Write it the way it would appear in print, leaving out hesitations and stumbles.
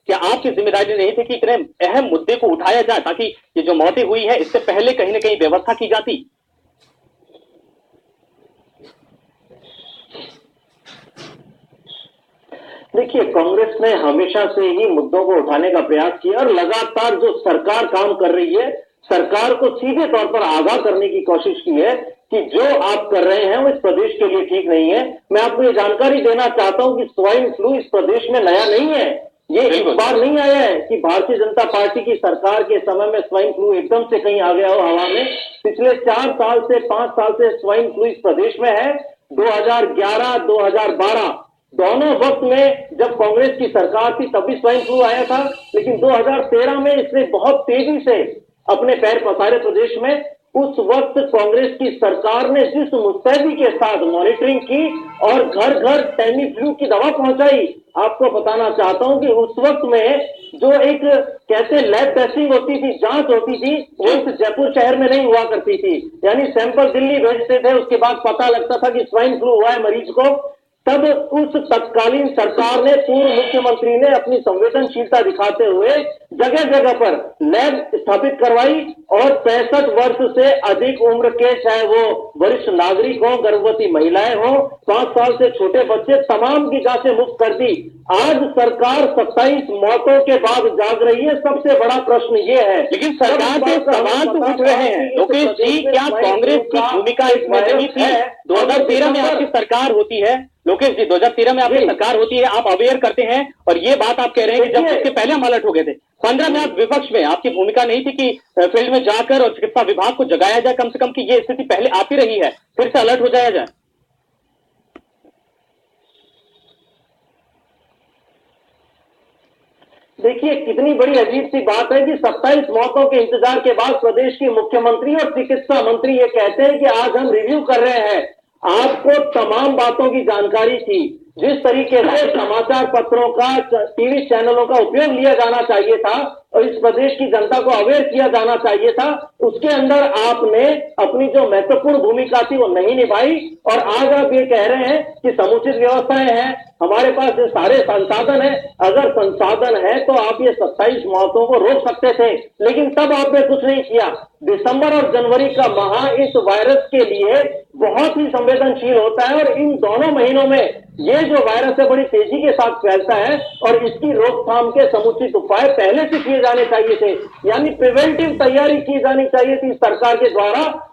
क्या आपकी जिम्मेदारी नहीं थी कि इतने अहम मुद्दे को उठाया जाए ताकि ये जो मौतें हुई है इससे पहले कहीं ना कहीं व्यवस्था की जाती? देखिए, कांग्रेस ने हमेशा से ही मुद्दों को उठाने का प्रयास किया और लगातार जो सरकार काम कर रही है, सरकार को सीधे तौर पर आगाह करने की कोशिश की है कि जो आप कर रहे हैं वो इस प्रदेश के लिए ठीक नहीं है। मैं आपको ये जानकारी देना चाहता हूं कि स्वाइन फ्लू इस प्रदेश में नया नहीं है। ये एक बार नहीं आया है कि भारतीय जनता पार्टी की सरकार के समय में स्वाइन फ्लू एकदम से कहीं आ गया हो हवा में। पिछले 4 साल से 5 साल से स्वाइन फ्लू इस प्रदेश में है। 2011, 2012 दोनों वक्त में जब कांग्रेस की सरकार थी तब भी स्वाइन फ्लू आया था, लेकिन 2013 में इसने बहुत तेजी से अपने पैर पसारे प्रदेश में। उस वक्त कांग्रेस की सरकार ने जिस मुस्तैदी के साथ मॉनिटरिंग की और घर घर टेमी फ्लू की दवा पहुंचाई, आपको बताना चाहता हूं कि उस वक्त में जो एक कहते लैब टेस्टिंग होती थी, जांच होती थी, वो इस जयपुर शहर में नहीं हुआ करती थी। यानी सैंपल दिल्ली भेजते थे, उसके बाद पता लगता था कि स्वाइन फ्लू हुआ है मरीज को। तब उस तत्कालीन सरकार ने, पूर्व मुख्यमंत्री ने अपनी संवेदनशीलता दिखाते हुए जगह जगह पर लैब स्थापित करवाई और 65 वर्ष से अधिक उम्र के, चाहे वो वरिष्ठ नागरिक हो, गर्भवती महिलाएं हो, 5 साल से छोटे बच्चे, तमाम की जांचें मुफ्त कर दी। आज सरकार 27 मौतों के बाद जाग रही है। सबसे बड़ा प्रश्न ये है, लेकिन सरकार के सवाल तो उठ रहे हैं लोकेश जी, क्या कांग्रेस की भूमिका इसमें नहीं थी? 2013 में आपकी सरकार होती है लोकेश जी, 2013 में आपकी सरकार होती है, आप अवेयर करते हैं और ये बात आप कह रहे हैं कि जब इसके पहले हम अलर्ट हो गए थे। 15 में आप विपक्ष में, आपकी भूमिका नहीं थी कि फील्ड में जाकर और चिकित्सा विभाग को जगाया जाए, कम से कम कि ये स्थिति पहले आती रही है, फिर से अलर्ट हो जाया जाए। देखिए, कितनी बड़ी अजीब सी बात है कि 27 मौतों के इंतजार के बाद प्रदेश के मुख्यमंत्री और चिकित्सा मंत्री ये कहते हैं कि आज हम रिव्यू कर रहे हैं। आपको तमाम बातों की जानकारी थी। जिस तरीके से समाचार पत्रों का, टीवी चैनलों का उपयोग लिया जाना चाहिए था और इस प्रदेश की जनता को अवेयर किया जाना चाहिए था, उसके अंदर आपने अपनी जो महत्वपूर्ण भूमिका थी वो नहीं निभाई। और आज आप ये कह रहे हैं कि समुचित व्यवस्थाएं हैं, हमारे पास ये सारे संसाधन है। अगर संसाधन है तो आप ये 27 मौतों को रोक सकते थे, लेकिन तब आपने कुछ नहीं किया। दिसंबर और जनवरी का माह इस वायरस के लिए बहुत ही संवेदनशील होता है और इन दोनों महीनों में ये जो वायरस है बड़ी तेजी के साथ फैलता है और इसकी रोकथाम के समुचित उपाय पहले से किए जाने चाहिए थे। यानी प्रिवेंटिव तैयारी की जानी चाहिए थी सरकार के द्वारा।